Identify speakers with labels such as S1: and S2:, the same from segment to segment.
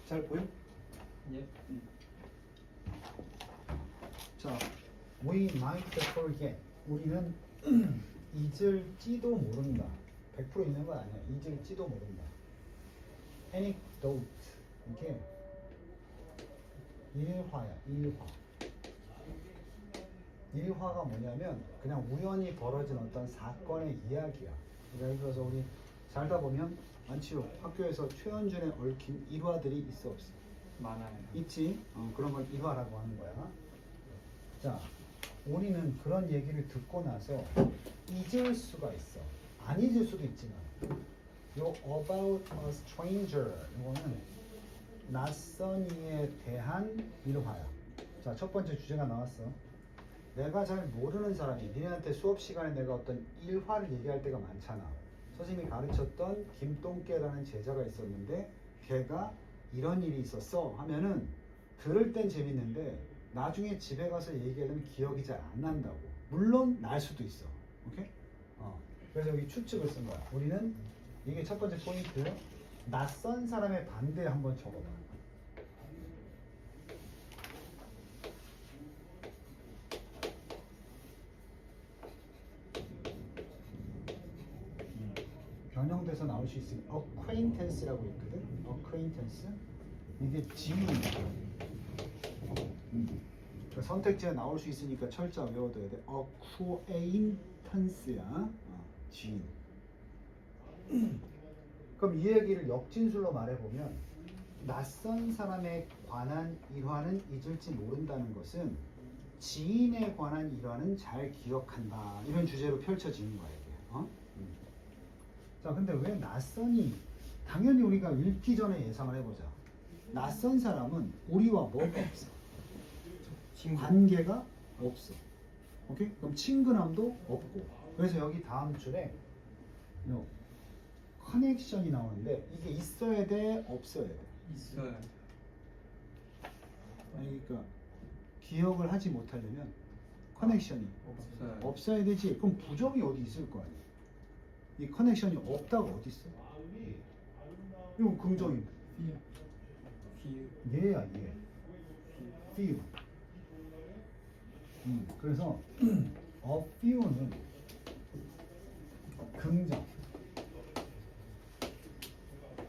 S1: 잘 보여?
S2: 예.
S1: 자, we might forget. 우리는 잊을지도 모른다. 100% 있는 건 아니야. 잊을지도 모른다. anecdote. 이게 일화야. 일화가 뭐냐면 그냥 우연히 벌어진 어떤 사건의 이야기야. 예를 들어서 우리 살다 보면 많지요. 학교에서 최현준에 얽힌 일화들이 있어 없어?
S2: 많아요.
S1: 있지. 그런 걸 일화라고 하는 거야. 자, 우리는 그런 얘기를 듣고 나서 잊을 수가 있어. 안 잊을 수도 있지만 요 about a stranger 이거는 낯선 이에 대한 일화야. 자, 첫 번째 주제가 나왔어. 내가 잘 모르는 사람이 니네한테 수업 시간에 내가 어떤 일화를 얘기할 때가 많잖아. 선생님이 가르쳤던 김똥개라는 제자가 있었는데 걔가 이런 일이 있었어 하면은 들을 땐 재밌는데 나중에 집에 가서 얘기하려면 기억이 잘 안 난다고. 물론 날 수도 있어. 오케이? 그래서 여기 추측을 쓴 거야. 우리는 이게 첫 번째 포인트. 낯선 사람의 반대 한번 적어봐. 변형돼서 나올 수 있으니 acquaintance라고 있거든. acquaintance. 이게 지인이야. 선택지가 나올 수 있으니까 철자 외워둬야 돼. acquaintance야. 지인. 그럼 이 얘기를 역진술로 말해보면 낯선 사람에 관한 일화는 잊을지 모른다는 것은 지인에 관한 일화는 잘 기억한다. 이런 주제로 펼쳐지는 거야 이게. 자, 근데 왜 낯선이? 당연히 우리가 읽기 전에 예상을 해보자. 낯선 사람은 우리와 뭐가 없어? 관계가 없어. 오케이? 그럼 친근함도 없고. 그래서 여기 다음 줄에 커넥션이 나오는데 이게 있어야 돼, 없어야 돼?
S2: 있어요.
S1: 아니, 그러니까 기억을 하지 못하려면 커넥션이
S2: 없어요.
S1: 없어야 되지. 그럼 부정이 어디 있을 거 아니야? 이 커넥션이 없다가 어디 있어? 이건 긍정인데. 얘야 얘. feel. 그래서 a few는 긍정.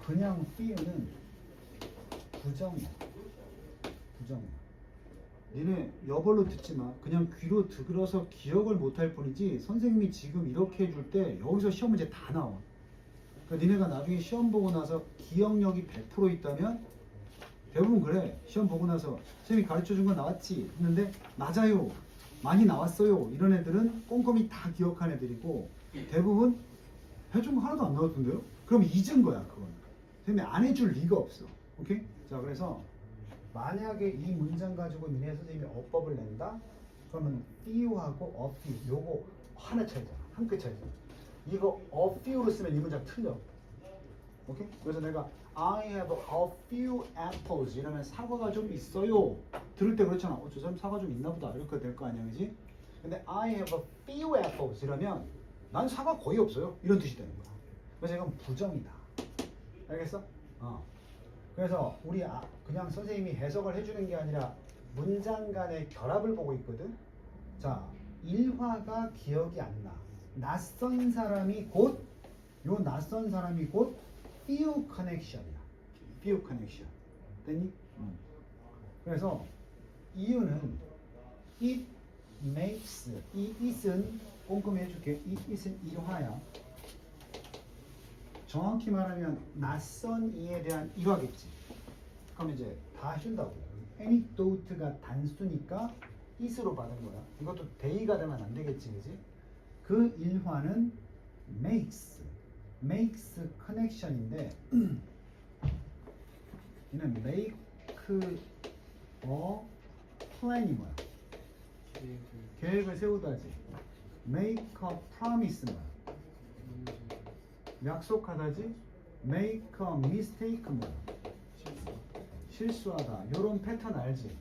S1: 그냥 feel는 부정이야. 니네 여벌로 듣지 마. 그냥 귀로 들어서 기억을 못할 뿐이지 선생님이 지금 이렇게 해줄 때 여기서 시험 문제 다 나와. 그러니까 니네가 나중에 시험 보고 나서 기억력이 100% 있다면 대부분 그래. 시험 보고 나서 선생님이 가르쳐준 거 나왔지? 했는데 맞아요. 많이 나왔어요. 이런 애들은 꼼꼼히 다 기억한 애들이고 대부분 해준 거 하나도 안 나왔던데요? 그럼 잊은 거야 그건. 선생님이 안 해줄 리가 없어. 오케이? 자, 그래서 만약에 이 문장 가지고 니네 선생님이 어법을 낸다? 그러면 few하고 a few 요거 하나 차이잖아. 한 끗 차이잖아. 이거 a few로 쓰면 이 문장 틀려. 오케이? 그래서 내가 I have a few apples 이러면 사과가 좀 있어요. 들을 때 그렇잖아. 저 사람 사과 좀 있나 보다. 이렇게 될 거 아니야, 그지? 근데 I have a few apples 이러면 난 사과 거의 없어요. 이런 뜻이 되는 거야. 그래서 이건 부정이다. 알겠어? 그래서 우리 그냥 선생님이 해석을 해주는 게 아니라 문장 간의 결합을 보고 있거든. 자, 일화가 기억이 안 나. 낯선 사람이 곧 few connection이야. few connection. 됐니? 그래서 이유는 it makes, 이 it은 꼼꼼히 해줄게. 이 it은 일화야. 정확히 말하면 낯선 이에 대한 일화겠지. 그럼 이제 다 해준다고. anecdote가 단수니까 it으로 받은 거야. 이것도 they가 되면 안 되겠지, 그지? 그 일화는 makes connection인데 얘는 make a plan이 뭐야? 계획을 세우다지. make a promise 뭐야? 약속하다지. make a mistake 뭐야? 실수하다. 요런 패턴 알지?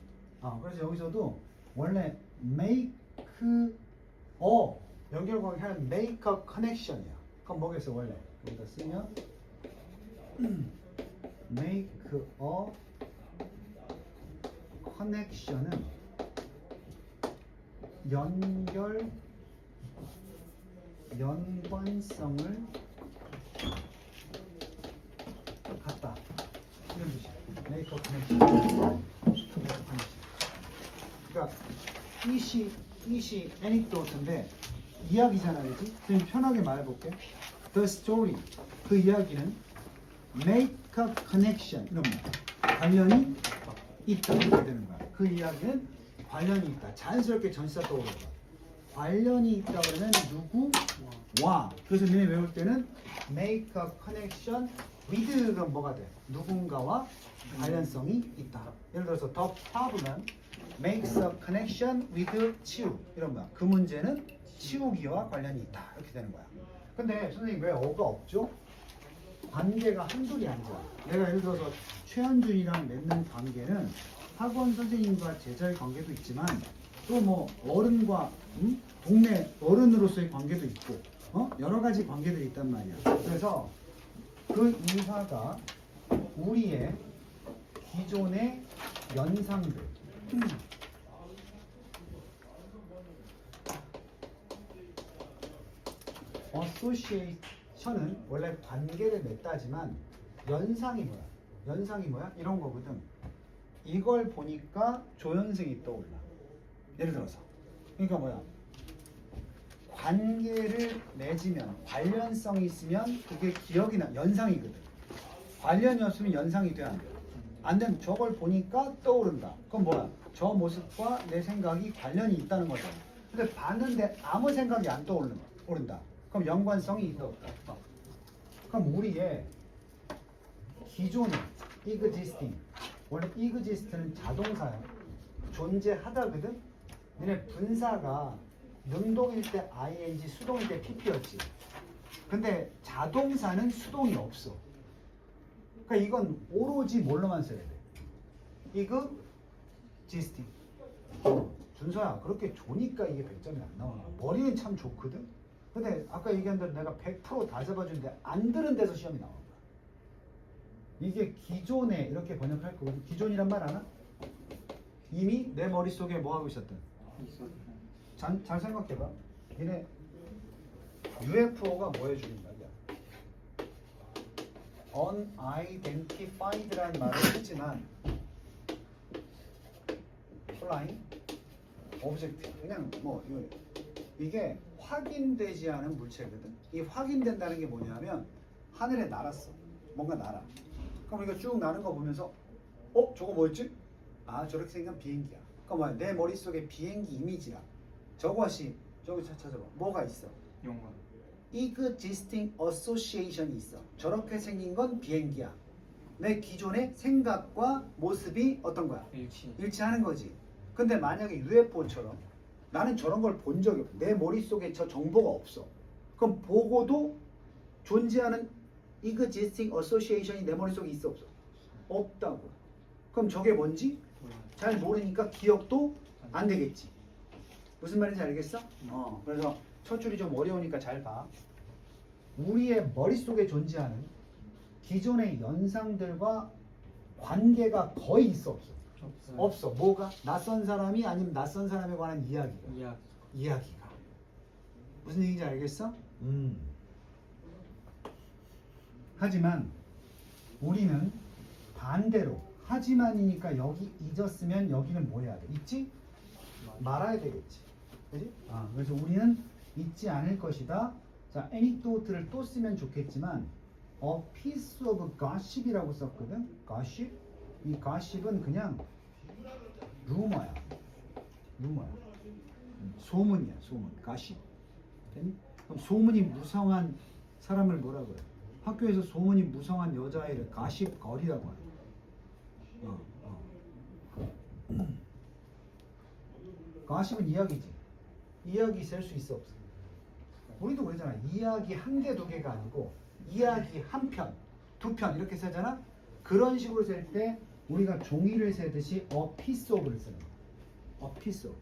S1: 그래서 여기서도 원래 make a 연결관계 하는 make a connection이야. 그럼 뭐겠어 원래? 여기다 쓰면 make a connection은 연관성을 갖다. 이런 뜻이야. make a connection. 그러니까 이시 anecdote인데 이야기잖아, 그렇지? 그럼 편하게 말해볼게. The story, 그 이야기는 make a connection, 이런 말. 관련이 있다, 이렇게 되는 거야. 그 이야기는 관련이 있다. 자연스럽게 전치사 떠오르는 거야. 관련이 있다 그러면 누구와. 그래서 너네 외울 때는 make a connection with가 뭐가 돼? 누군가와 관련성이 있다. 예를 들어서 the problem makes a connection with 치우, 이런 거야. 그 문제는 치우기와 관련이 있다, 이렇게 되는 거야. 근데 선생님 왜 어가 없죠? 관계가 한둘이 아니잖아. 내가 예를 들어서 최현준이랑 맺는 관계는 학원 선생님과 제자의 관계도 있지만 또 뭐 어른과 동네 어른으로서의 관계도 있고 여러 가지 관계들이 있단 말이야. 그래서 그 이화가 우리의 기존의 연상들 어소시에이션은 원래 관계를 맺다지만 연상이 뭐야? 연상이 뭐야? 이런 거거든. 이걸 보니까 조현승이 떠올라. 예를 들어서 그러니까 뭐야? 관계를 맺으면 관련성이 있으면 그게 기억이 나. 연상이거든. 관련이 없으면 연상이 돼, 안 돼? 안 되면 저걸 보니까 떠오른다. 그럼 뭐야? 저 모습과 내 생각이 관련이 있다는 거잖아. 근데 봤는데 아무 생각이 안 떠오른다. 그럼 연관성이 있다, 없다? 그럼 우리의 기존의 existing, 원래 exist는 자동사야. 존재하다거든? 너네 분사가 능동일 때 ing, 수동일 때 pp였지. 근데 자동사는 수동이 없어. 그러니까 이건 오로지 뭘로만 써야 돼? existing. 준서야, 그렇게 좋으니까 이게 100점이 안 나오는 거야. 머리는 참 좋거든? 근데 아까 얘기한 대로 내가 100% 다 잡아주는데 안 들은 데서 시험이 나오는 거야. 이게 기존에 이렇게 번역할 거거든. 기존이란 말 아나? 이미 내 머릿속에 뭐 하고 있었던? 잘 생각해봐. 얘네 UFO가 뭐 해주는 말이야? unidentified라는 말을 했지만 flying object 그냥 뭐 이게 확인되지 않은 물체거든. 이 확인된다는 게 뭐냐면 하늘에 날았어. 뭔가 날아. 그럼 우리가 쭉 나는 거 보면서 저거 뭐였지? 아, 저렇게 생긴 비행기야. 그럼 뭐야? 내 머릿속에 비행기 이미지야. 저것이 저기 찾아봐. 뭐가 있어?
S2: 용건.
S1: existing association이 있어. 저렇게 생긴 건 비행기야. 내 기존의 생각과 모습이 어떤 거야? 일치하는 거지. 근데 만약에 UFO처럼 나는 저런 걸 본 적이 없어. 내 머릿속에 저 정보가 없어. 그럼 보고도 존재하는 existing association이 내 머릿속에 있어, 없어? 없다고. 그럼 저게 뭔지 잘 모르니까 기억도 안 되겠지. 무슨 말인지 알겠어? 그래서 첫 줄이 좀 어려우니까 잘 봐. 우리의 머릿속에 존재하는 기존의 연상들과 관계가 거의 있어, 없어? 없어. 뭐가? 낯선 사람이 아니면 낯선 사람에 관한 이야기가. 무슨 얘기인지 알겠어? 하지만 우리는 반대로 하지만이니까 여기 잊었으면 여기는 뭐 해야 돼? 잊지? 말아야 되겠지. 그지? 그래서 우리는 잊지 않을 것이다. 자, anecdote를 또 쓰면 좋겠지만 a piece of gossip이라고 썼거든. gossip? 이 gossip은 그냥 루머야. 소문이야, 소문. gossip. 됐니? 그럼 소문이 무성한 사람을 뭐라 그래? 학교에서 소문이 무성한 여자애를 gossip 걸이라고 해. gossip은 이야기지. 이야기 셀 수 있어, 없어? 우리도 그러잖아. 이야기 한 개, 두 개가 아니고 이야기 한 편, 두 편 이렇게 세잖아. 그런 식으로 셀 때 우리가 종이를 세듯이 a piece of를 쓰는 거야. a piece of.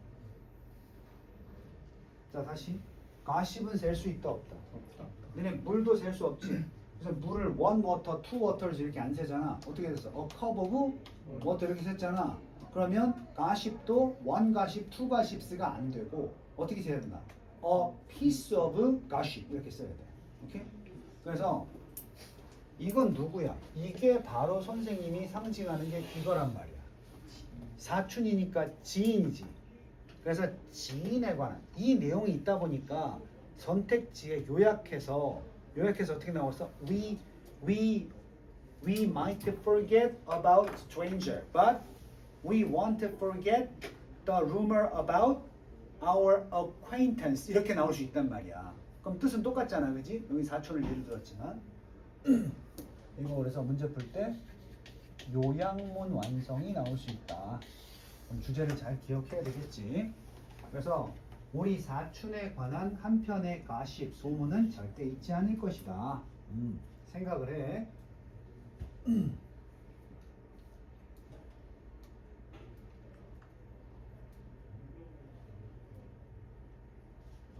S1: 자, 다시. gossip은 셀 수 있다, 없다? 너네 물도 셀 수 없지. 그래서 물을 one water, two waters 이렇게 안 세잖아. 어떻게 됐어? a cup of water 이렇게 셌잖아. 그럼 그러면 가십도 one 가십, two 가십스가 안 되고 어떻게 써야 되나? A piece of gossip 이렇게 써야 돼. 오케이? 그래서 이건 누구야? 이게 바로 선생님이 상징하는 게 이거란 말이야. 사춘이니까 지인이지. 그래서 지인에 관한 이 내용이 있다 보니까 선택지에 요약해서 어떻게 나왔어? We might forget about stranger, but we won't forget the rumor about our acquaintance 이렇게 나올 수 있단 말이야. 그럼 뜻은 똑같잖아, 그지? 여기 사촌을 예를 들었지만 이거 그래서 문제 풀 때 요약문 완성이 나올 수 있다. 그럼 주제를 잘 기억해야 되겠지. 그래서 우리 사촌에 관한 한 편의 가십 소문은 절대 잊지 않을 것이다. 생각을 해.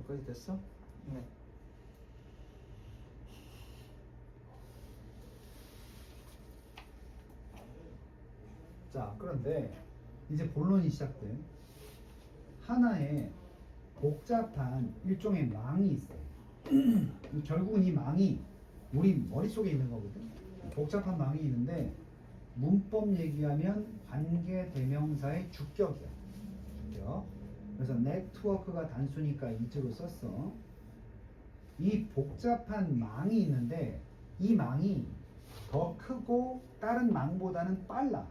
S1: 여기까지 됐어?
S2: 네.
S1: 자, 그런데 이제 본론이 시작돼. 하나의 복잡한 일종의 망이 있어. 결국은 이 망이 우리 머릿속에 있는 거거든. 복잡한 망이 있는데 문법 얘기하면 관계 대명사의 주격이야. 주격. 그래서 네트워크가 단수니까 이쪽을 썼어. 이 복잡한 망이 있는데 이 망이 더 크고 다른 망보다는 빨라.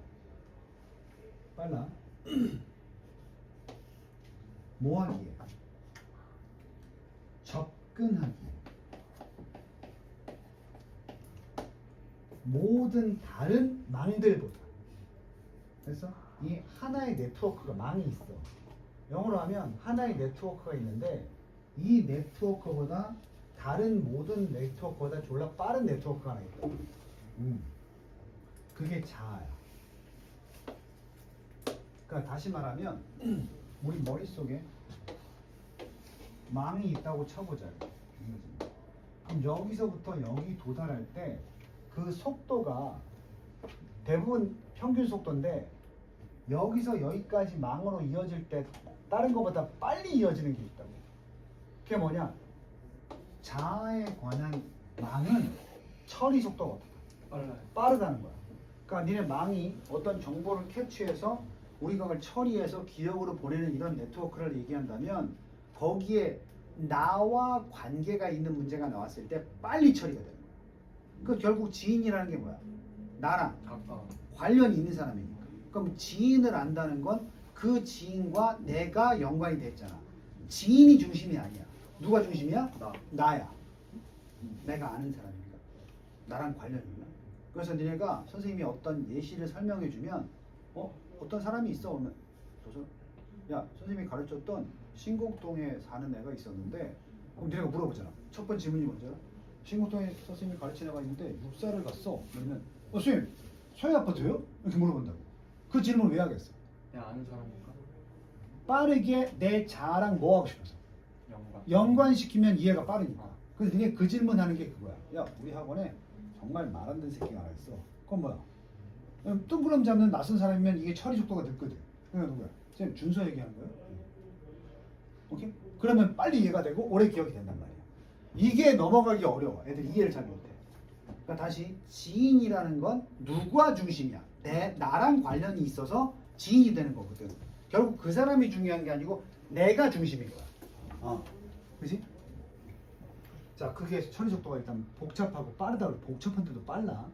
S1: 뭐하기에? 접근하기에. 모든 다른 망들보다. 그래서 이 하나의 네트워크가 망이 있어. 영어로 하면 하나의 네트워크가 있는데 이 네트워크보다 다른 모든 네트워크보다 졸라 빠른 네트워크가 하나 있다. 그게 자아야. 그러니까 다시 말하면 우리 머릿속에 망이 있다고 쳐보자. 그럼 여기서부터 여기 도달할 때 그 속도가 대부분 평균 속도인데 여기서 여기까지 망으로 이어질 때 다른 것보다 빨리 이어지는 게 있다고. 그게 뭐냐? 자아에 관한 망은 처리 속도가 어떻다?
S2: 빨라요.
S1: 빠르다는 거야. 그러니까 니네 망이 어떤 정보를 캐치해서 우리가 그걸 처리해서 기억으로 보내는 이런 네트워크를 얘기한다면 거기에 나와 관계가 있는 문제가 나왔을 때 빨리 처리가 되는 거야. 그 결국 지인이라는 게 뭐야? 나랑
S2: 가까워.
S1: 관련이 있는 사람이니까. 그럼 지인을 안다는 건 그 지인과 내가 연관이 됐잖아. 지인이 중심이 아니야. 누가 중심이야? 나야. 내가 아는 사람이니까. 나랑 관련이 있나? 그래서 니네가 선생님이 어떤 예시를 설명해 주면 어떤 사람이 있어 오면 야 선생님이 가르쳤던 신곡동에 사는 애가 있었는데 그럼 니네가 물어보잖아. 첫 번째 질문이 뭐죠? 신곡동에 선생님이 가르치는 애가 있는데 육사를 갔어. 그러면 선생님 서해 아파트요? 이렇게 물어본다고. 그 질문을 왜 하겠어?
S2: 내가 아는 사람이니까.
S1: 빠르게 내 자아랑 뭐 하고 싶어서 연관시키면 이해가 빠르니까. 그래서 니네 그 질문하는 게 그거야. 야 우리 학원에 정말 말 안 되는 새끼가 하나 있어. 그건 뭐야? 뜬구름 잡는 낯선 사람이면 이게 처리 속도가 늦거든. 그러니까 누구야? 선생님 준서 얘기하는 거예요? 오케이? 그러면 빨리 이해가 되고 오래 기억이 된단 말이야. 이게 넘어가기 어려워. 애들이 이해를 잘 못해. 그러니까 다시 지인이라는 건 누구와 중심이야? 나랑 관련이 있어서 지인이 되는 거거든. 결국 그 사람이 중요한 게 아니고 내가 중심인 거야. 그지? 자, 그게 처리 속도가 일단 복잡하고 빠르다. 복잡한데도 빨라.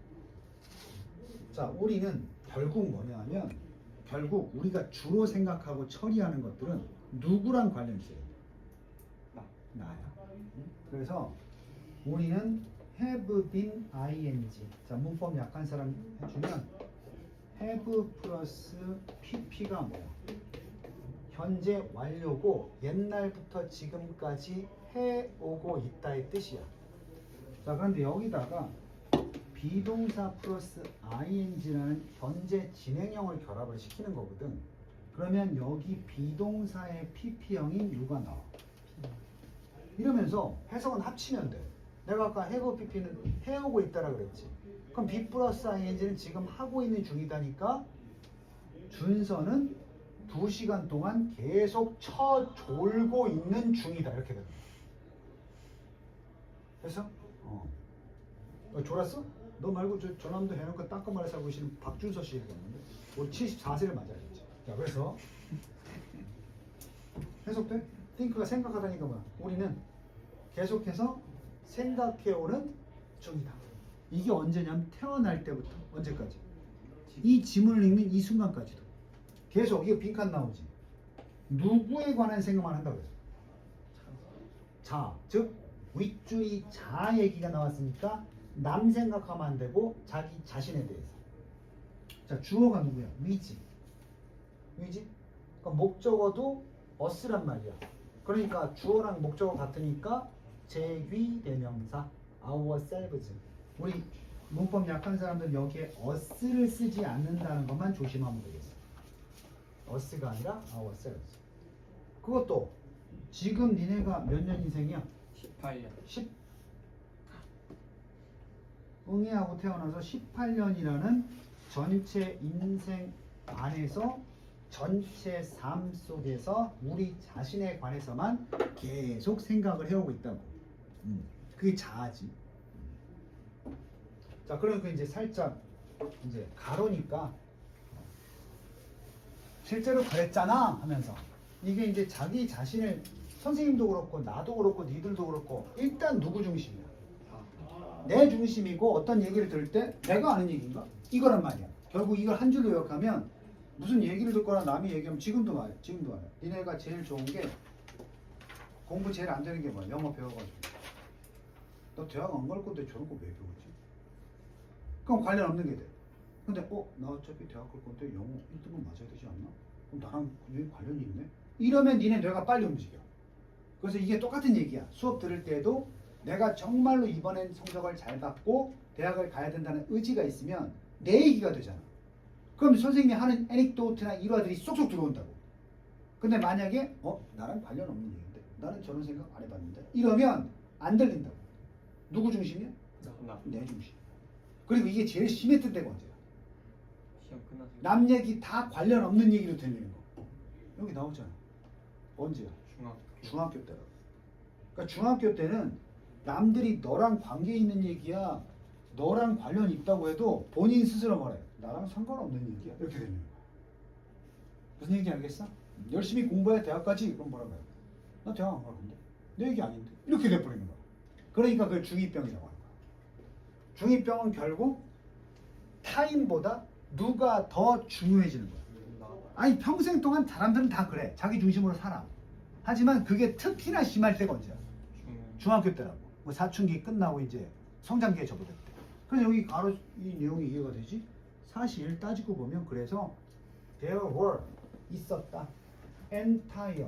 S1: 자, 우리는 결국 뭐냐 하면 결국 우리가 주로 생각하고 처리하는 것들은 누구랑 관련이 있어요? 나야. 그래서 우리는 have been ing. 자, 문법 약한 사람 해주면 have 플러스 pp가 뭐야? 현재 완료고 옛날부터 지금까지 해오고 있다의 뜻이야. 자, 그런데 여기다가 비동사 플러스 ing라는 현재 진행형을 결합을 시키는 거거든. 그러면 여기 비동사의 pp형인 유가 나와. 이러면서 해석은 합치면 돼. 내가 아까 have pp는 해오고 있다라 그랬지. 그럼 B 플러스 ing는 지금 하고 있는 중이다니까 준서는 2시간 동안 계속 쳐졸고 있는 중이다. 이렇게 되는 거야. 됐어? 졸았어? 너 말고 저 전남도 해놓고 땅끝마을에 살고 계시는 박준서 씨 얘기했는데 우리 74세를 맞아야 되지. 자, 그래서 해석돼? 띵크가 생각하다니까 뭐야? 우리는 계속해서 생각해오는 중이다. 이게 언제냐면 태어날 때부터 언제까지? 이 지문을 읽는 이 순간까지도 계속 이거 빈칸 나오지. 누구에 관한 생각만 한다고 해서 자, 즉 윗줄이 자 얘기가 나왔으니까 남 생각하면 안 되고 자기 자신에 대해서. 자, 주어가 누구야? 위지. 위지? 그러니까 목적어도 us란 말이야. 그러니까 주어랑 목적어 같으니까 제귀 대명사 ourselves. 우리 문법 약한 사람들은 여기에 us를 쓰지 않는다는 것만 조심하면 되겠어. us가 아니라 ourselves. 그것도 지금 니네가 몇 년 인생이야?
S2: 18년.
S1: 10 응애하고 태어나서 18년이라는 전체 인생 안에서 전체 삶 속에서 우리 자신에 관해서만 계속 생각을 해오고 있다고. 그게 자아지. 자, 그러니까 이제 살짝 이제 가로니까 실제로 그랬잖아 하면서 이게 이제 자기 자신을 선생님도 그렇고 나도 그렇고 니들도 그렇고 일단 누구 중심이야? 내 중심이고 어떤 얘기를 들을 때 내가 아는 얘기인가? 이거란 말이야. 결국 이걸 한 줄로 요약하면 무슨 얘기를 듣거나 남이 얘기하면 지금도 말이야. 니네가 제일 좋은 게 공부 제일 안 되는 게 뭐야? 영어 배워가지고 너 대학 안 갈 건데 저런 거 왜 배우지? 그럼 관련 없는 게 돼. 근데 나 어차피 대학 갈 건데 영어 1등은 맞아야 되지 않나? 그럼 나랑 왜 관련이 있네? 이러면 니네 뇌가 빨리 움직여. 그래서 이게 똑같은 얘기야. 수업 들을 때도 내가 정말로 이번엔 성적을 잘 받고 대학을 가야 된다는 의지가 있으면 내 얘기가 되잖아. 그럼 선생님이 하는 애닉도트나 일화들이 쏙쏙 들어온다고. 근데 만약에 나랑 관련 없는 얘기인데 나는 저런 생각 안 해봤는데 이러면 안 들린다고. 누구 중심이야? 내 중심. 그리고 이게 제일 심했던 때가 언제야?
S2: 시험 끝나서.
S1: 남 얘기 다 관련 없는 얘기로 들리는 거. 여기 나오잖아. 언제야? 중학교 때라고. 그러니까 중학교 때는 남들이 너랑 관계 있는 얘기야, 너랑 관련 있다고 해도 본인 스스로 말해. 나랑 상관없는 얘기야. 이렇게 되는 거야. 무슨 얘기 알겠어? 열심히 공부해야 대학까지. 그럼 뭐라고 해요? 나 대학 안 갈 건데. 내 얘기 아닌데. 이렇게 돼버리는 거야. 그러니까 그걸 중2병이라고 하는 거야. 중2병은 결국 타인보다 누가 더 중요해지는 거야. 아니 평생 동안 사람들은 다 그래. 자기 중심으로 살아. 하지만 그게 특히나 심할 때가 언제야? 중학교 때라고. 뭐 사춘기 끝나고 이제 성장기에 접어들 때. 그래서 여기 바로 이 내용이 이해가 되지? 사실 따지고 보면 그래서 there were 있었다. entire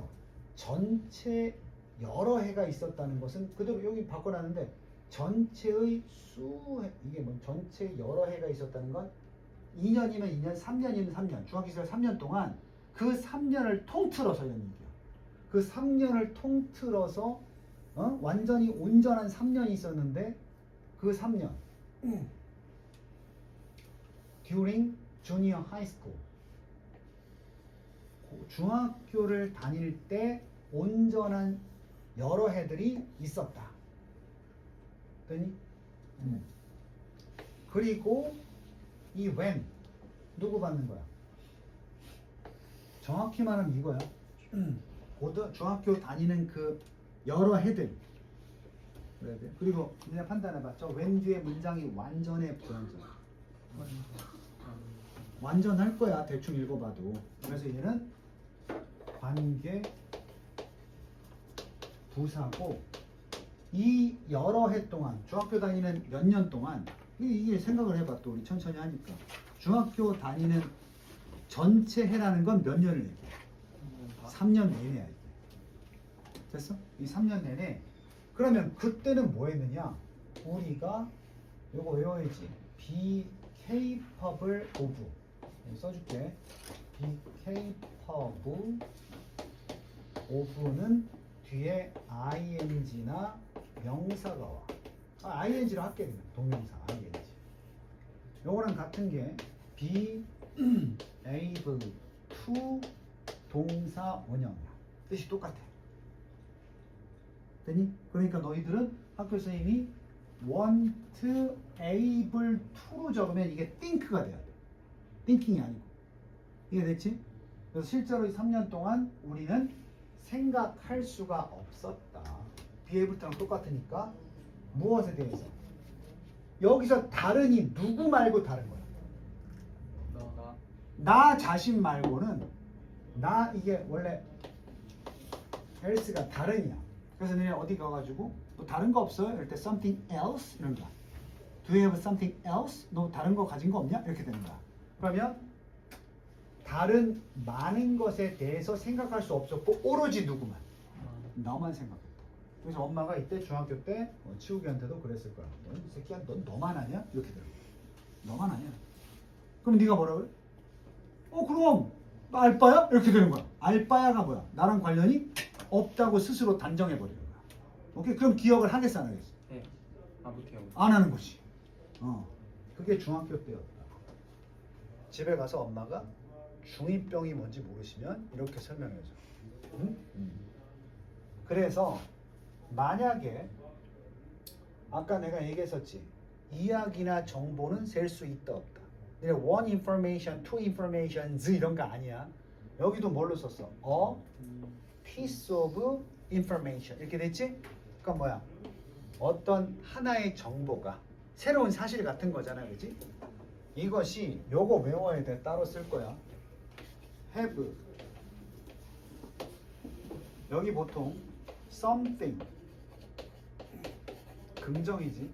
S1: 전체 여러 해가 있었다는 것은 그대로 여기 바꿔놨는데 전체의 이게 뭐 전체 여러 해가 있었다는 건 2년이면 2년, 3년이면 3년, 중학교 시절 3년 동안 그 3년을 통틀어서 이런 얘기야. 그 3년을 통틀어서 완전히 온전한 3년이 있었는데 그 3년 during junior high school 중학교를 다닐 때 온전한 여러 해들이 있었다. 됐니? 그리고 이 when 누구 받는 거야? 정확히 말하면 이거야. 중학교 다니는 그 여러 해들. 그리고 그냥 판단해봐. 저 when 뒤에 문장이 완전해 불완전? 완전할 거야. 대충 읽어봐도. 그래서 얘는 관계 부사고 이 여러 해 동안 중학교 다니는 몇 년 동안 이게 생각을 해봐. 또 우리 천천히 하니까 중학교 다니는 전체 해라는 건 몇 년을 얘기해? 3년 내내야 이게. 됐어? 이 3년 내내. 그러면 그때는 뭐 했느냐? 우리가 요거 외워야지. be capable of. 여기 써줄게. be capable of는 뒤에 ing나 명사가 와. ing로 할게 그냥. 동명사 ing. 요거랑 같은 게 be able to 동사 원형이야. 뜻이 똑같아. 되니? 그러니까 너희들은 학교 선생님이 want, able to로 적으면 이게 think가 돼야 돼. thinking이 아니고. 이해됐지? 그래서 실제로 이 3년 동안 우리는 생각할 수가 없었다. be able to랑 똑같으니까 무엇에 대해서? 여기서 다른이 누구 말고 다른 거야?
S2: 나
S1: 나 자신 말고는 나 이게 원래 else가 다른이야. 그래서 너네 어디 가가지고 뭐 다른 거 없어요? 이럴 때 something else 이런 거야. Do you have something else? 너 다른 거 가진 거 없냐? 이렇게 되는 거야. 그러면 다른 많은 것에 대해서 생각할 수 없었고 오로지 누구만? 너만 생각했다. 그래서 엄마가 이때 중학교 때 치우기한테도 그랬을 거야. 넌 이 새끼야, 넌 너만 하냐? 이렇게 되는 거야. 너만 하냐? 그럼 네가 뭐라 그래? 그럼 나 알바야? 이렇게 되는 거야. 알바야가 뭐야? 나랑 관련이 없다고 스스로 단정해 버리는 거야. 오케이? 그럼 기억을 하겠어 안 하겠어?
S2: 네. 못해요.
S1: 안 하는 거지. 그게 중학교 때였다. 집에 가서 엄마가 중2병이 뭔지 모르시면 이렇게 설명해 줘. 응? 그래서 만약에 아까 내가 얘기했었지. 이야기나 정보는 셀 수 있다 없다. one information, two informations 이런 거 아니야. 여기도 뭘로 썼어? A piece of information 이렇게 됐지? 그러니까 뭐야? 어떤 하나의 정보가 새로운 사실 같은 거잖아, 그렇지? 이것이 요거 외워야 돼. 따로 쓸 거야. have 여기 보통 something 긍정이지.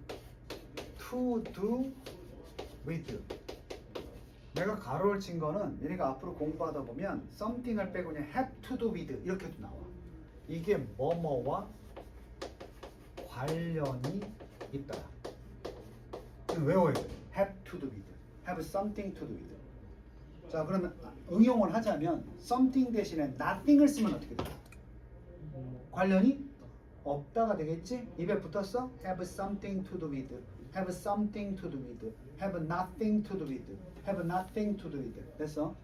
S1: to do with 내가 가로를 친 거는 얘네가 앞으로 공부하다 보면 something을 빼고 그냥 have to do with 이렇게도 나와. 이게 뭐뭐와 관련이 있다. 이거 외워야 돼. have to do with, have something to do with. 자, 그러면 응용을 하자면 something 대신에 nothing을 쓰면 어떻게 돼? 관련이 없다가 되겠지? 입에 붙었어? have something to do with, have something to do with, have nothing to do with, have nothing to do with. 됐어?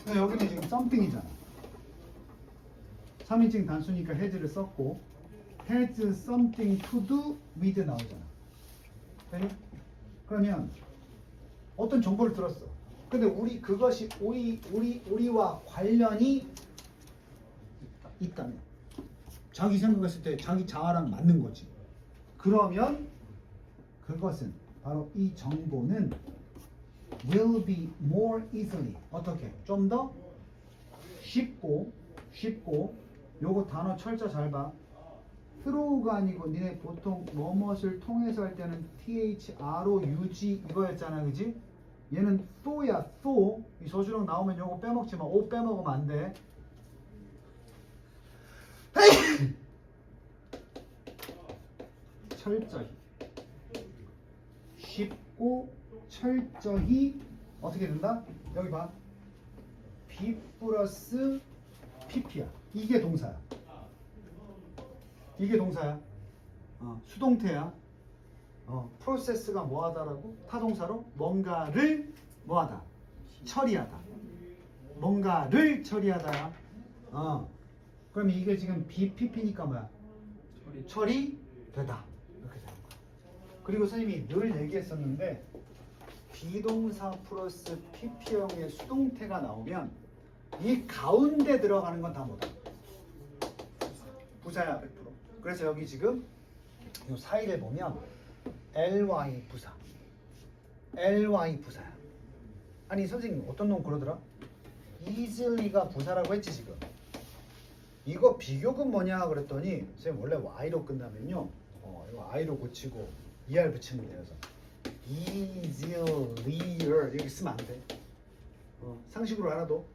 S1: 근데 여기는 지금 something이잖아. 3인칭 단수니까 has를 썼고 has something to do with 나오잖아. 되니? 그러면 어떤 정보를 들었어. 근데 그것이 우리와 관련이 있다면 자기 생각했을 때 자기 자아랑 맞는 거지. 그러면 그것은 바로 이 정보는 will be more easily 어떻게? 좀 더 쉽고 요거 단어 철자 잘 봐. through가 아니고 니네 보통 뭐뭇을 통해서 할 때는 THROUG 이거였잖아, 그지? 얘는 though야, thought. 이 소주랑 나오면 요거 빼먹지 마. O 빼먹으면 안 돼. 철저히 쉽고 철저히 어떻게 된다? 여기 봐. B 플러스 PP야. 이게 동사야. 이게 동사야. 수동태야. 프로세스가 뭐하다라고? 타동사로 뭔가를 뭐하다? 처리하다. 뭔가를 처리하다야. 그럼 이게 지금 BPP니까 뭐야? 처리되다. 이렇게 되는 거야. 그리고 선생님이 늘 얘기했었는데 비동사 플러스 PP형의 수동태가 나오면 이 가운데 들어가는 건 다 뭐다? 부사야 100%. 그래서 여기 지금 이 사이를 보면 ly 부사, ly 부사야. 아니 선생님 어떤 놈 그러더라? easily,가 부사라고 했지 지금. 이거 비교급 뭐냐 그랬더니 선생님 원래 y로 끝나면요 이거 i로 고치고 er 붙이면 돼서 easilier 이렇게 쓰면 안 돼. 상식으로 알아도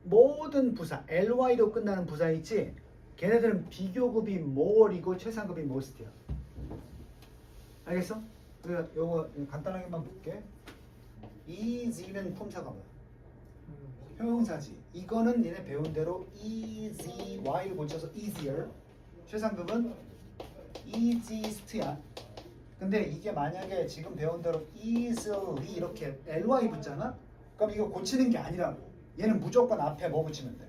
S1: 모든 부사 ly로 끝나는 부사 있지? 걔네들은 비교급이 more이고 최상급이 most야. 알겠어? 그래서 요거 간단하게만 볼게. easy는 품사가 뭐야? 형용사지. 이거는 니네 배운 대로 easy, y를 고쳐서 easier. 최상급은 easiest야. 근데 이게 만약에 지금 배운 대로 easily 이렇게 ly 붙잖아? 그럼 이거 고치는 게 아니라고. 얘는 무조건 앞에 뭐 붙이면 돼?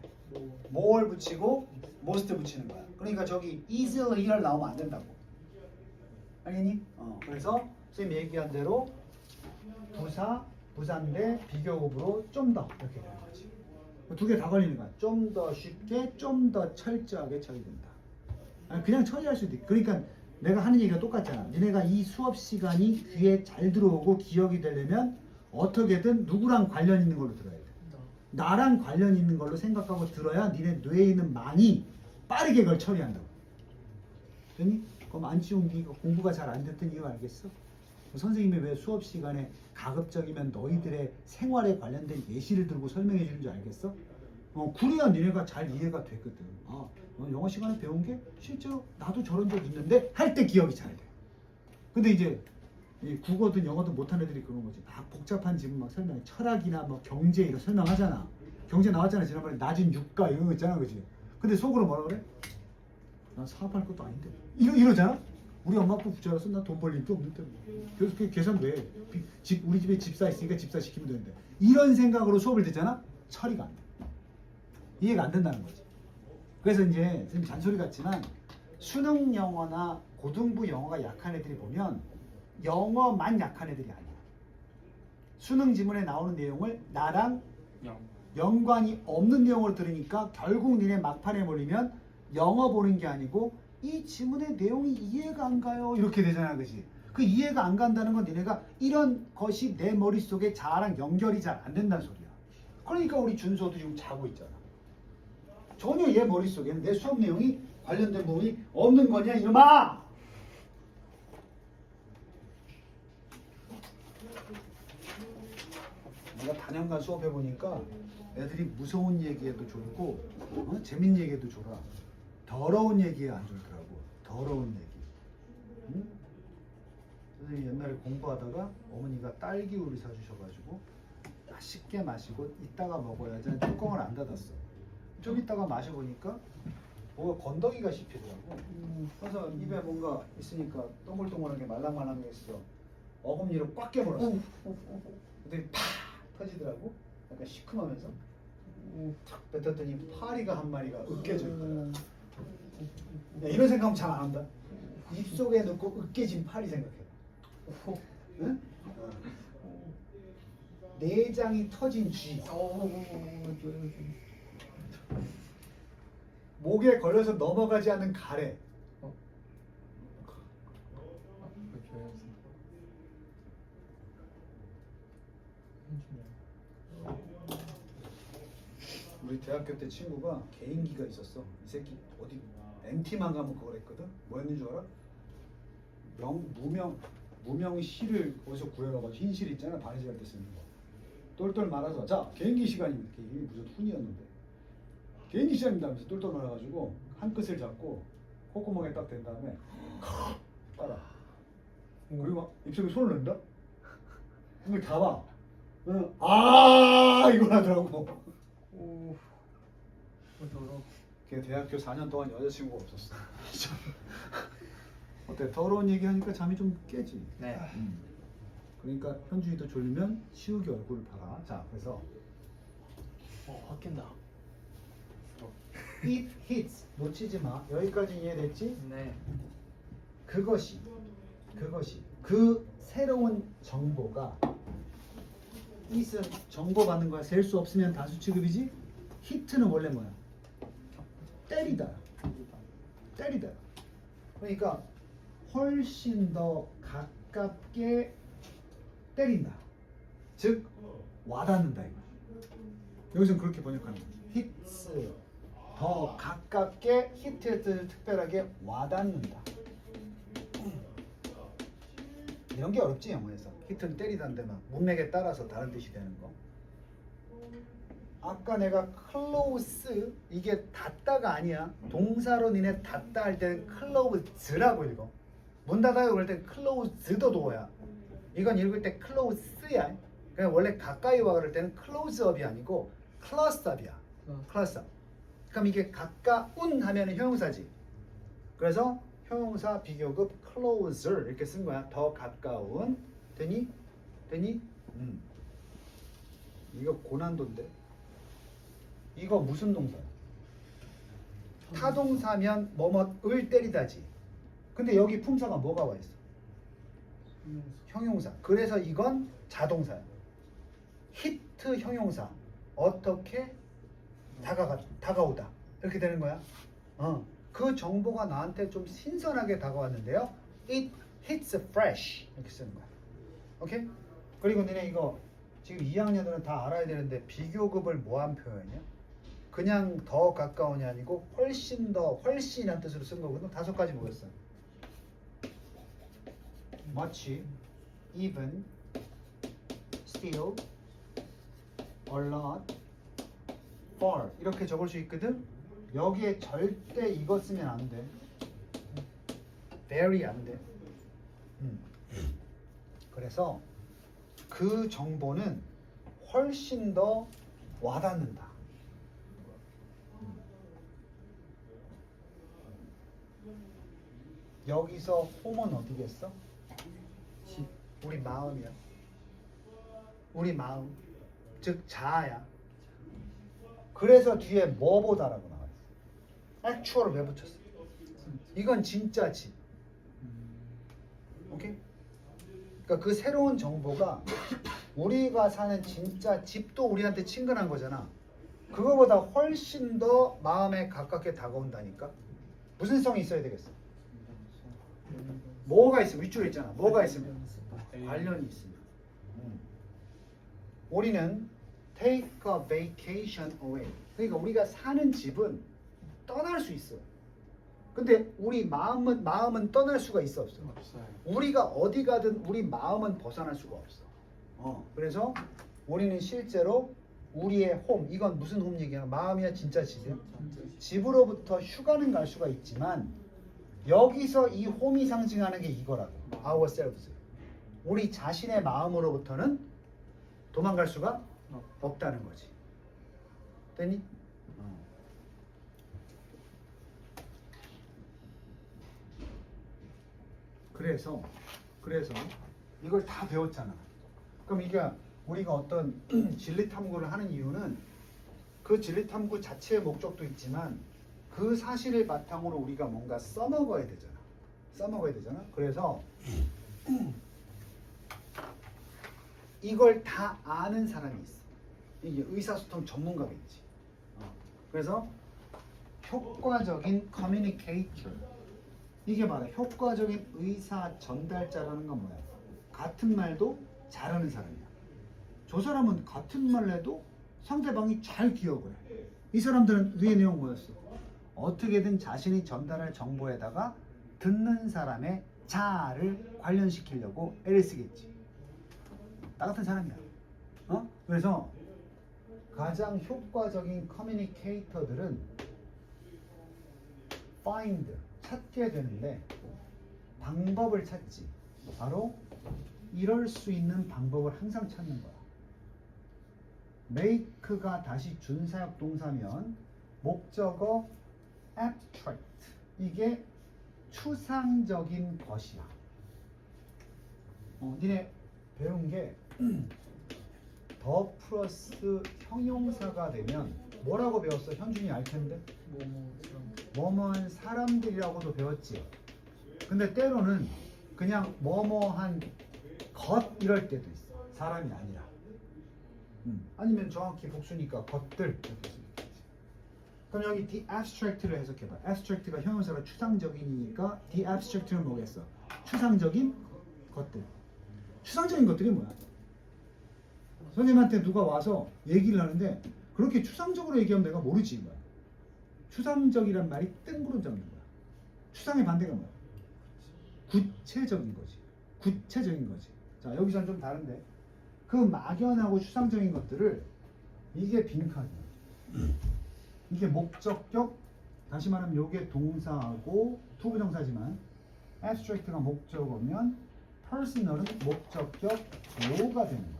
S1: 뭘 붙이고 most 붙이는 거야. 그러니까 저기 easily를 나오면 안 된다고. 알겠니? 그래서 선생님 얘기한 대로 부사, 부사인데 비교급으로 좀 더 이렇게 되는 거지. 두 개 다 걸리는 거야. 좀 더 쉽게, 좀 더 철저하게 처리된다. 아니, 그냥 처리할 수도 있고. 그러니까 내가 하는 얘기가 똑같잖아. 니네가 이 수업 시간이 귀에 잘 들어오고 기억이 되려면 어떻게든 누구랑 관련 있는 걸로 들어야 돼. 나랑 관련 있는 걸로 생각하고 들어야 니네 뇌에 있는 많이 빠르게 그걸 처리한다고. 됐니? 그럼 안치홍기가 공부가 잘 안 됐던 이유 알겠어? 선생님이 왜 수업 시간에 가급적이면 너희들의 생활에 관련된 예시를 들고 설명해 주는 줄 알겠어? 그래야 니네가 잘 이해가 되거든. 영어 시간에 배운 게 실제로 나도 저런 적 있는데 할 때 기억이 잘 돼. 근데 이제 이 국어든 영어든 못하는 애들이 그런 거지. 막 복잡한 지문 막 설명해. 철학이나 뭐 경제 이런 설명하잖아. 경제 나왔잖아. 지난번에 낮은 유가 이런 거 있잖아, 그지? 근데 속으로 뭐라 그래? 난 사업할 것도 아닌데. 이러잖아. 우리 엄마 아빠 부자라서 나 돈 벌 일도 없는데. 그래서 그 계산 왜? 우리 집에 집사 있으니까 집사 시키면 되는데. 이런 생각으로 수업을 듣잖아. 처리가 안 돼. 이해가 안 된다는 거지. 그래서 이제 선생님 잔소리 같지만 수능 영어나 고등부 영어가 약한 애들이 보면 영어만 약한 애들이 아니야. 수능 지문에 나오는 내용을 나랑 연관이 없는 내용으로 들으니까 결국 니네 막판에 몰리면 영어 보는 게 아니고 이 지문의 내용이 이해가 안 가요. 이렇게 되잖아, 그지? 그 이해가 안 간다는 건 니네가 이런 것이 내 머릿속에 자아랑 연결이 잘 안 된다는 소리야. 그러니까 우리 준서도 지금 자고 있잖아. 전혀 얘 머릿속에는 내 수업 내용이 관련된 부분이 없는 거냐, 이놈아! 내가 단연간 수업해보니까 애들이 무서운 얘기에도 졸고 재밌는 얘기에도 졸아. 더러운 얘기에 안 졸더라고. 더러운 얘기. 응? 선생님이 옛날에 공부하다가 어머니가 딸기 우유 사주셔가지고 맛있게 마시고 이따가 먹어야지 뚜껑을 안 닫았어. 좀 이따가 마셔보니까 뭐가 건더기가 씹히더라고. 그래서 입에 뭔가 있으니까 동글동글하게 말랑말랑한 게 있어. 어금니로 꽉 깨물었어. 근데 팍 터지더라고. 약간 시큼하면서 탁 뱉었더니 파리가 한 마리가 으깨져 있더라. 야, 이런 생각하면 잘 안 한다. 입속에 넣고 으깨진 파리 생각해. 응? 내장이 터진 쥐. 목에 걸려서 넘어가지 않는 가래. 우리 대학교 때 친구가 개인기가 있었어. 이 새끼 어디 MT만 가면 그걸 했거든. 뭐였는 줄 알아? 무명시를 어디서 구해와가지고 흰실 있잖아. 바느질 할 때 쓰는 거. 똘똘 말아서 자 개인기 시간입니다. 이게 무슨 훈이었는데 개인기 시간입니다 하면서 똘똘 말아가지고 한 끝을 잡고 콧구멍에 딱 댄 다음에 따라. 그리고 막 입속에 손을 넣는다. 그걸 잡아. 이걸 하더라고. 걔 대학교 4년 동안 여자친구가 없었어. 어때? 더러운 얘기하니까 잠이 좀 깨지.
S2: 네.
S1: 그러니까 현준이도 졸리면 시욱이 얼굴을 봐라. 자, 그래서
S2: 확 깬다.
S1: it hits 놓치지 마. 여기까지 이해됐지?
S2: 네.
S1: 그것이 그 새로운 정보가 it은 정보 받는 거야. 셀 수 없으면 단수 취급이지. hit는 원래 뭐야? 때리다. 그러니까 훨씬 더 가깝게 때린다. 즉 와닿는다 이거. 여기서는 그렇게 번역하는 거지. hits 더 가깝게 hit의 뜻을 특별하게 와닿는다. 이런 게 어렵지 영어에서. hit는 때리다인데 막 문맥에 따라서 다른 뜻이 되는 거. 아까 내가 close 이게 닿다가 아니야. 동사로 니네 닿다 할 때는 close라고 읽어. 문 닫아요 그럴 때 closed도 도어야. 이건 읽을 때 close야. 그냥 원래 가까이 와 그럴 때는 close up이 아니고 close up이야. close up. 그럼 이게 가까운 하면은 형용사지. 그래서 형용사 비교급 closer 이렇게 쓴 거야. 더 가까운. 되니? 이거 고난도인데. 이거 무슨 동사야? 타동사면 뭐뭐을 때리다지. 근데 여기 품사가 뭐가 와 있어? 형용사. 그래서 이건 자동사야. 히트 형용사. 어떻게 다가오다. 이렇게 되는 거야. 그 정보가 나한테 좀 신선하게 다가왔는데요. It hits fresh. 이렇게 쓰는 거야. 오케이? 그리고 너네 이거 지금 2학년들은 다 알아야 되는데 비교급을 뭐한 표현이야? 그냥 더 가까우냐 아니고 훨씬 더 훨씬이란 뜻으로 쓴 거거든. 5가지 뭐였어? much, even, still, a lot, far 이렇게 적을 수 있거든. 여기에 절대 이거 쓰면 안 돼. very 안 돼. 그래서 그 정보는 훨씬 더 와닿는다. 여기서 홈은 어디겠어? 우리 마음이야. 우리 마음. 즉 자아야. 그래서 뒤에 뭐보다라고 나와 있어. actual을 왜 붙였어? 이건 진짜 집. 오케이? 그러니까 그 새로운 정보가 우리가 사는 진짜 집도 우리한테 친근한 거잖아. 그거보다 훨씬 더 마음에 가깝게 다가온다니까. 무슨 성이 있어야 되겠어? 뭐가 있어? 위쪽에 있잖아. 뭐가 있으면? 관련이 있으면. 우리는 take a vacation away. 그러니까 우리가 사는 집은 떠날 수 있어. 근데 우리 마음은 떠날 수가 있어 없어?
S2: 없어요.
S1: 우리가 어디 가든 우리 마음은 벗어날 수가 없어. 그래서 우리는 실제로 우리의 홈, 이건 무슨 홈 얘기야? 마음이야 진짜 집이야? 집으로부터 휴가는 갈 수가 있지만 여기서 이 홈이 상징하는 게 이거라고. ourselves. 우리 자신의 마음으로부터는 도망갈 수가 없다는 거지. 됐니? 그래서 이걸 다 배웠잖아. 그럼 이게 우리가 어떤 진리 탐구를 하는 이유는 그 진리 탐구 자체의 목적도 있지만 그 사실을 바탕으로 우리가 뭔가 써먹어야 되잖아. 그래서 이걸 다 아는 사람이 있어. 이게 의사소통 전문가겠지. 그래서 효과적인 커뮤니케이터. 이게 바로 효과적인 의사 전달자라는 건 뭐야? 같은 말도 잘하는 사람이야. 저 사람은 같은 말을 해도 상대방이 잘 기억을 해. 이 사람들은 위의 내용 뭐였어? 어떻게든 자신이 전달할 정보에다가 듣는 사람의 자아를 관련시키려고 애를 쓰겠지. 나 같은 사람이야. 그래서 가장 효과적인 커뮤니케이터들은 find, 찾게 되는데 방법을 찾지. 바로 이럴 수 있는 방법을 항상 찾는 거야. make가 다시 준사역 동사면 목적어 abstract, 이게 추상적인 것이야. 니네 배운 게 더 플러스 형용사가 되면 뭐라고 배웠어? 현준이 알 텐데. 뭐뭐한 사람들이라고도 배웠지. 근데 때로는 그냥 뭐뭐한 것 이럴 때도 있어. 사람이 아니라. 아니면 정확히 복수니까 것들 이렇게 쓰겠지. 그럼 여기 the abstract를 해석해봐. abstract가 형용사가 추상적이니까 the abstract는 뭐겠어? 추상적인 것들. 추상적인 것들이 뭐야? 선생님한테 누가 와서 얘기를 하는데 그렇게 추상적으로 얘기하면 내가 모르지. 뭐야. 추상적이란 말이 뜬구름 잡는 거야. 추상의 반대가 뭐야? 구체적인 거지. 구체적인 거지. 자, 여기서는 좀 다른데 그 막연하고 추상적인 것들을 이게 빈칸이야. 이게 목적격, 다시 말하면 요게 동사하고 투부정사지만 abstract가 목적어면 personal은 목적격 뭐가 되는 거야.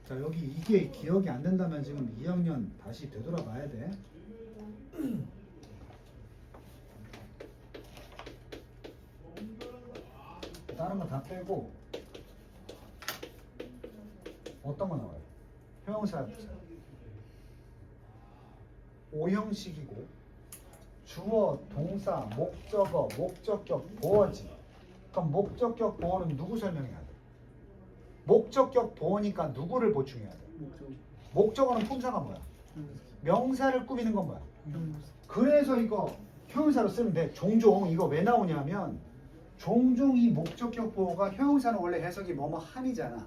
S1: 자, 여기 이게 기억이 안 된다면 지금 2학년 다시 되돌아봐야 돼. 다른 거 다 빼고 어떤 거 나와요? 형용사 부사. 오형식이고 주어, 동사, 목적어, 목적격, 보어지. 그럼 목적격 보어는 누구 설명해야 돼? 목적격 보어니까 누구를 보충해야 돼? 목적어는 품사가 뭐야? 명사를 꾸미는 건 뭐야? 그래서 이거 형용사로 쓰는데 종종 이거 왜 나오냐면 종종 이 목적격 보어가 형용사는 원래 해석이 뭐뭐 함이잖아.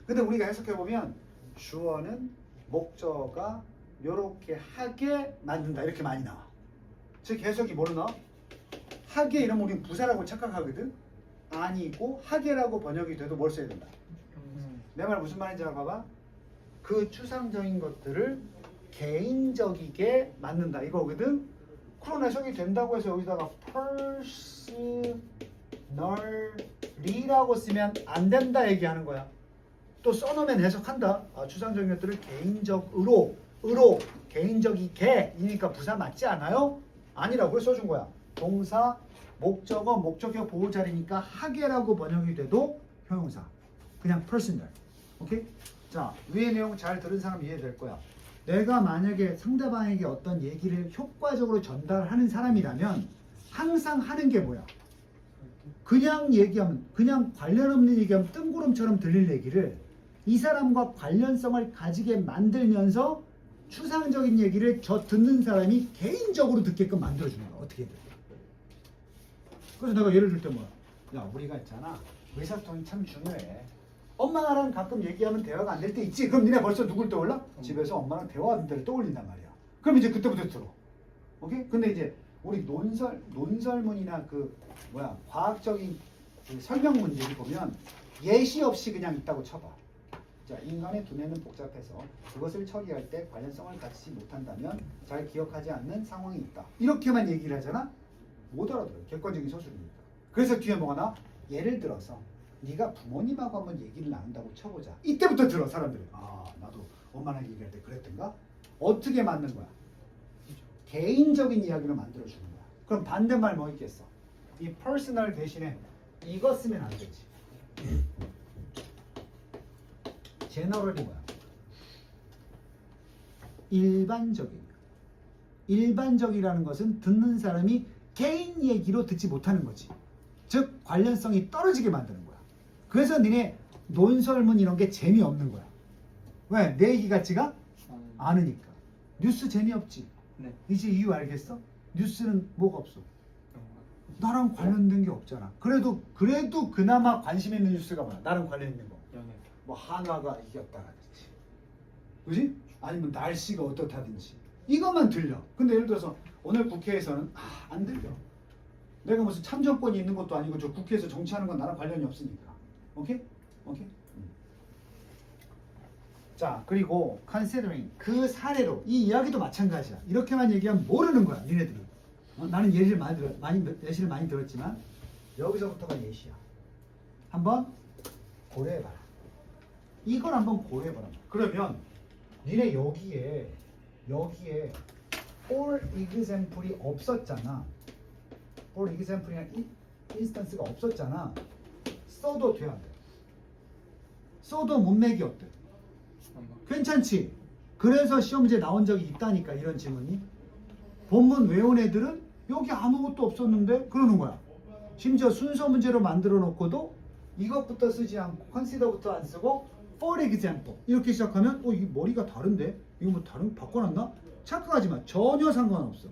S1: 근데 우리가 해석해보면 주어는 목적어가 요렇게 하게 만든다 이렇게 많이 나와. 즉 해석이 뭐로 나와? 하게 이러면 우리는 부사라고 착각하거든. 아니고 하게라고 번역이 돼도 뭘 써야 된다. 내 말 무슨 말인지 알아봐봐. 그 추상적인 것들을 개인적이게 만든다 이거거든. 그런 해석이 된다고 해서 여기다가 personally라고 쓰면 안 된다 얘기하는 거야. 또 써놓으면 해석한다. 아, 추상적인 것들을 개인적으로 개인적이게 이니까 부사 맞지 않아요? 아니라고 써준 거야. 동사, 목적어, 목적격 보호자리니까 하게라고 번역이 돼도 형용사. 그냥 personal. 오케이? 자, 위의 내용 잘 들은 사람 이해될 거야. 내가 만약에 상대방에게 어떤 얘기를 효과적으로 전달하는 사람이라면 항상 하는 게 뭐야? 그냥 얘기하면, 그냥 관련 없는 얘기하면 뜬구름처럼 들릴 얘기를 이 사람과 관련성을 가지게 만들면서 추상적인 얘기를 저 듣는 사람이 개인적으로 듣게끔 만들어주는 거야. 어떻게든. 그래서 내가 예를 들 때 뭐야? 야, 우리가 있잖아. 의사소통이 참 중요해. 엄마랑 가끔 얘기하면 대화가 안 될 때 있지. 그럼 니네 벌써 누굴 떠올라? 집에서 엄마랑 대화하는 데를 떠올린단 말이야. 그럼 이제 그때부터 들어. 오케이? 근데 이제 우리 논설문이나 그 뭐야 과학적인 그 설명 문제를 보면 예시 없이 그냥 있다고 쳐봐. 자, 인간의 두뇌는 복잡해서 그것을 처리할 때 관련성을 갖지 못한다면 잘 기억하지 않는 상황이 있다. 이렇게만 얘기를 하잖아? 못 알아들어요. 객관적인 서술이니까. 그래서 뒤에 뭐가 나와? 예를 들어서 네가 부모님하고 한번 얘기를 나눈다고 쳐보자. 이때부터 들어 사람들이. 아, 나도 엄마랑 얘기할 때 그랬던가? 어떻게 맞는 거야? 개인적인 이야기로 만들어주는 거야. 그럼 반대말 뭐 있겠어? 이 퍼스널 대신에 이거 쓰면 안 되지. 제너럴이 뭐야? 일반적인. 일반적이라는 것은 듣는 사람이 개인 얘기로 듣지 못하는 거지. 즉 관련성이 떨어지게 만드는 거야. 그래서 니네 논설문 이런 게 재미없는 거야. 왜? 내 얘기 같지가 않으니까. 뉴스 재미없지.
S2: 네.
S1: 이제 이유 알겠어? 뉴스는 뭐가 없어? 나랑 관련된 게 없잖아. 그래도 그나마 관심 있는 뉴스가 뭐야? 나랑 관련 있는 거.
S2: 영역.
S1: 뭐 한화가 이겼다라든지, 그지? 아니면 날씨가 어떻다든지 이것만 들려. 근데 예를 들어서 오늘 국회에서는 안 들려. 내가 무슨 참정권이 있는 것도 아니고 저 국회에서 정치하는 건 나랑 관련이 없으니까. 오케이? 오케이? 자, 그리고 considering 그 사례로 이 이야기도 마찬가지야. 이렇게만 얘기하면 모르는 거야, 니네들이. 나는 예시를 많이 들었지만 여기서부터가 예시야. 한번 고려해봐라. 이걸 한번 고려해봐라. 그러면 니네 여기에 for example이 없었잖아. for example이란 인스턴스가 없었잖아. 써도 돼, 안 돼? 써도 문맥이 어때? 괜찮지? 그래서 시험 문제 나온 적이 있다니까. 이런 질문이. 본문 외운 애들은 여기 아무것도 없었는데 그러는 거야. 심지어 순서 문제로 만들어 놓고도 이것부터 쓰지 않고 consider부터 안 쓰고 for example 이렇게 시작하면 이게 머리가 다른데? 이거 뭐 다른 바꿔놨나? 착각하지 마. 전혀 상관없어.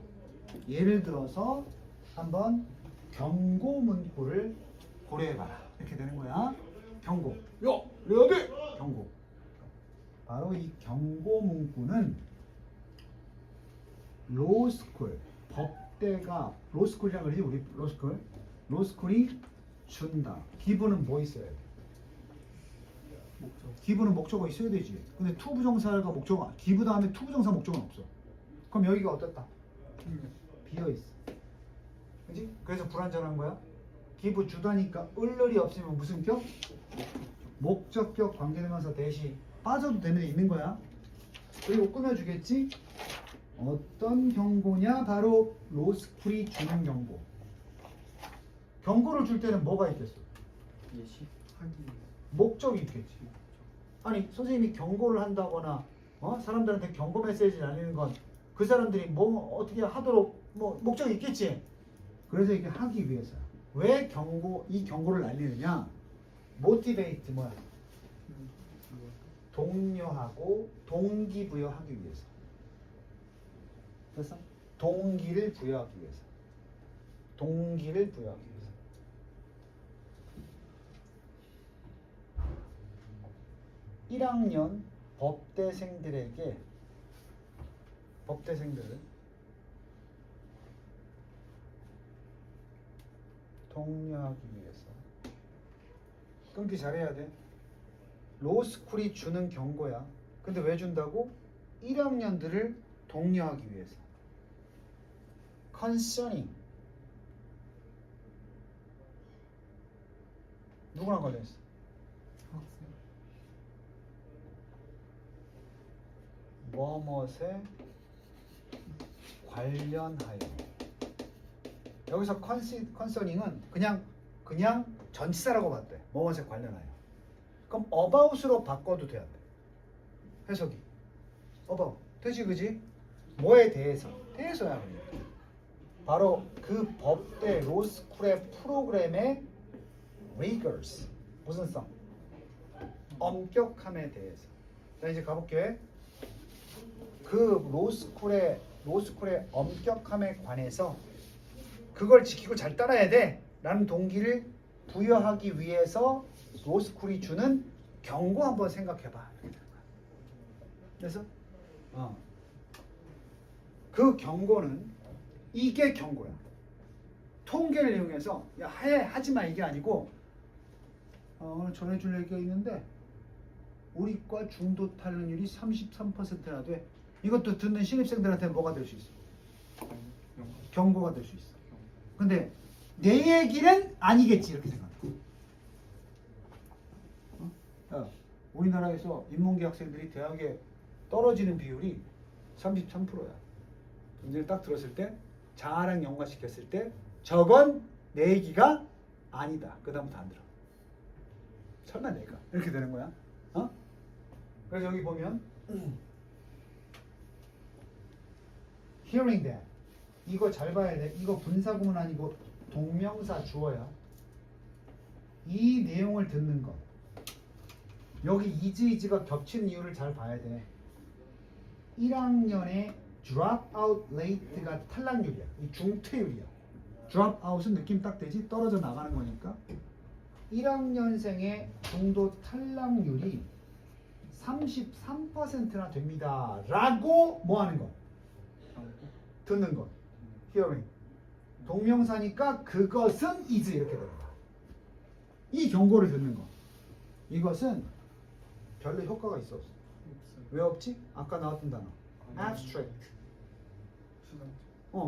S1: 예를 들어서 한번 경고 문구를 고려해봐라. 이렇게 되는 거야. 경고. 야, 그래야 돼. 경고. 바로 이 경고 문구는 로스쿨, 법대가 로스쿨이라고 그러지 우리 로스쿨이 준다. 기부는 뭐 있어야 돼?
S2: 목적.
S1: 기부는 목적어 있어야 되지. 근데 투부정사가 목적어, 기부 다음에 투부정사 목적어는 없어. 그럼 여기가 어떻다? 비어있어. 그치? 그래서 불완전한 거야. 기부 주다니까 을을이 없으면 무슨 격? 목적격 관계대명사 대시 빠져도 되는 데 있는 거야. 그리고 꾸며주겠지? 어떤 경고냐? 바로 로스쿨이 주는 경고. 경고를 줄 때는 뭐가 있겠어?
S2: 예시.
S1: 목적이 있겠지. 아니 선생님이 경고를 한다거나 사람들한테 경고 메시지를 날리는 건 그 사람들이 뭐 어떻게 하도록 뭐 목적이 있겠지. 그래서 이게 하기 위해서. 왜 이 경고를 날리느냐? 모티베이트 뭐야? 독려하고 동기부여하기 위해서. 됐어? 동기를 부여하기 위해서. 동기를 부여하기 위해서. (1학년) 법대생들을 독려하기 위해서. 끊기 잘해야 돼. 로스쿨이 주는 경고야. 근데 왜 준다고? 1학년들을 독려하기 위해서. concerning. 누구랑 관련했어? 뭐뭇에 관련하여. 여기서 컨서닝은 그냥 전치사라고 봤대. 뭐뭇에 관련하여. 그럼 about으로 바꿔도 돼야 돼. 해석이. about. 되지 그지? 뭐에 대해서? 대해서야. 바로 그 법대 로스쿨의 프로그램의 rigors. 무슨 성? 엄격함에 대해서. 자 이제 가볼게. 그 로스쿨의 엄격함에 관해서 그걸 지키고 잘 따라야 돼 라는 동기를 부여하기 위해서 로스쿨이 주는 경고 한번 생각해봐. 그래서 그 경고는 이게 경고야. 통계를 이용해서 야 하지마 이게 아니고 오늘 전해줄 얘기가 있는데 우리 과 중도 탈락률이 33%나 돼. 이것도 듣는 신입생들한테 뭐가 될 수 있어? 경고가 될 수 있어. 근데 내 얘기는 아니겠지 이렇게 생각해. 우리나라에서 인문계 학생들이 대학에 떨어지는 비율이 33%야. 문제를 딱 들었을 때 자아랑 연관시켰을 때 저건 내 얘기가 아니다. 그 다음부터 안 들어. 설마 내가 이렇게 되는 거야. 그래서 여기 보면 hearing that. 이거 잘 봐야 돼. 이거 분사구문 아니고 동명사 주어야. 이 내용을 듣는 것. 여기 is가 겹치는 이유를 잘 봐야 돼. 1학년의 dropout rate가 탈락률이야. 이 중퇴율이야. dropout은 느낌 딱 되지? 떨어져 나가는 거니까. 1학년생의 중도 탈락률이 33%나 됩니다. 라고 뭐 하는 거? 듣는 거. hearing. 동명사니까 그것은 is 이렇게 되는 거야. 이 경고를 듣는 거. 이것은 별로 효과가 있어 없어? 왜 없지? 아까 나왔던 단어. abstract.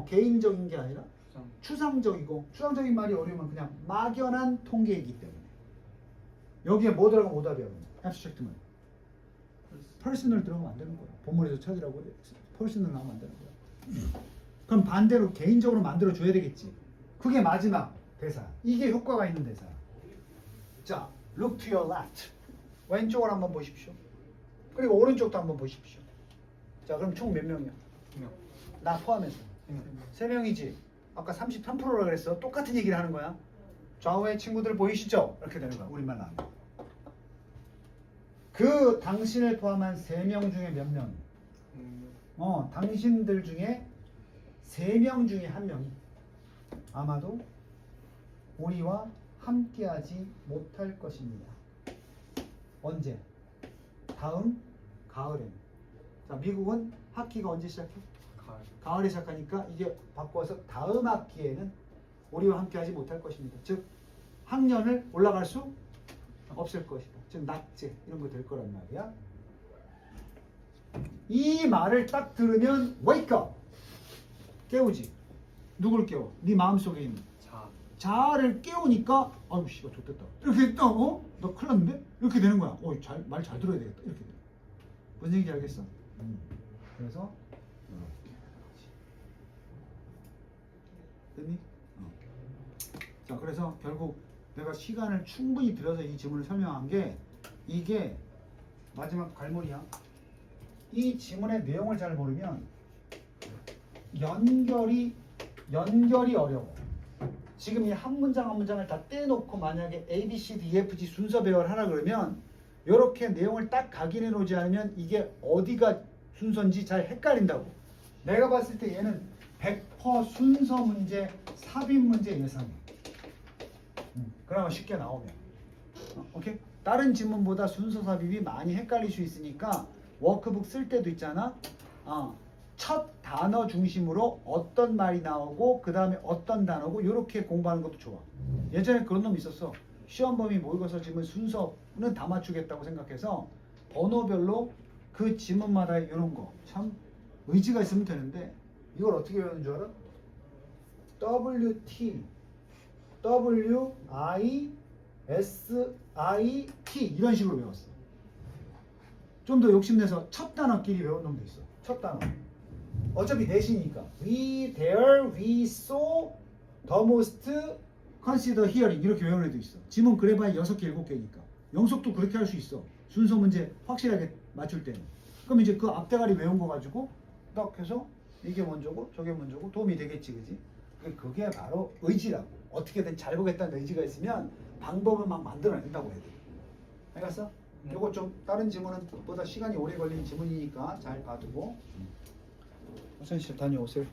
S1: 개인적인 게 아니라 추상적이고 추상적인 말이 어려우면 그냥 막연한 통계이기 때문에 여기에 뭐 들어가면 오답이야. abstract만. personal 들어가면 안 되는 거야. 본문에서 찾으라고 personal 나오면 안 되는 거야. 그럼 반대로 개인적으로 만들어 줘야 되겠지. 그게 마지막 대사. 이게 효과가 있는 대사. 자, look to your left. 왼쪽을 한번 보십시오. 그리고 오른쪽도 한번 보십시오. 자, 그럼 총 몇 명이야? 나 포함해서 3명이지. 아까 33%라 그랬어. 똑같은 얘기를 하는 거야. 좌우의 친구들 보이시죠? 이렇게 되는 거야. 우리말 나온 거. 그 당신을 포함한 3명 중에 몇 명? 당신들 중에 3명 중에 1명이 아마도 우리와 함께하지 못할 것입니다. 언제? 다음 가을엔. 자, 미국은 학기가 언제 시작해? 가을에 시작하니까 이게 바꿔서 다음 학기에는 우리와 함께하지 못할 것입니다. 즉 학년을 올라갈 수 없을 것이다. 즉 낙제 이런 거 될 거란 말이야. 이 말을 딱 들으면 wake up. 깨우지. 누굴 깨워? 네 마음속에 있는 자아를 깨우니까 아유 씨발 좋겠다. 이렇게 했다. 너 큰일 났는데? 이렇게 되는 거야. 말 잘 들어야 되겠다. 이렇게 돼. 무슨 얘기인지 알겠어? 그래서 됐니? 자, 그래서 결국 내가 시간을 충분히 들여서 이 지문을 설명한 게 이게 마지막 갈무리야. 이 지문의 내용을 잘 모르면 연결이 어려워. 지금 이 한 문장 한 문장을 다 떼놓고 만약에 A, B, C, D, E, F, G 순서 배열을 하라 그러면 이렇게 내용을 딱 각인해 놓지 않으면 이게 어디가 순서인지 잘 헷갈린다고. 내가 봤을 때 얘는 100% 순서 문제, 삽입 문제 예상해. 그나마 쉽게 나오면. 오케이? 다른 지문보다 순서 삽입이 많이 헷갈릴 수 있으니까 워크북 쓸 때도 있잖아. 첫 단어 중심으로 어떤 말이 나오고 그 다음에 어떤 단어고 이렇게 공부하는 것도 좋아. 예전에 그런 놈 있었어. 시험 범위 모의고사 지문 순서는 다 맞추겠다고 생각해서 번호별로 그 지문마다 이런 거 참 의지가 있으면 되는데 이걸 어떻게 외우는 줄 알아? WT WISIT 이런 식으로 외웠어. 좀 더 욕심내서 첫 단어끼리 외운 놈도 있어. 첫 단어. 어차피 넷이니까 we, there, we, saw, the most, consider, hearing 이렇게 외우는 애도 있어. 지문 그래봐야 6개, 7개니까. 영속도 그렇게 할 수 있어. 순서 문제 확실하게 맞출 때는. 그럼 이제 그 앞대가리 외운 거 가지고 딱 해서 이게 먼저고 저게 먼저고 도움이 되겠지, 그지? 그게 바로 의지라고. 어떻게든 잘 보겠다는 의지가 있으면 방법을 막 만들어낸다고 해야 돼. 알겠어? 요거 좀 다른 지문은 보다 시간이 오래 걸리는 지문이니까 잘 봐두고. 선생님 다녀오세요.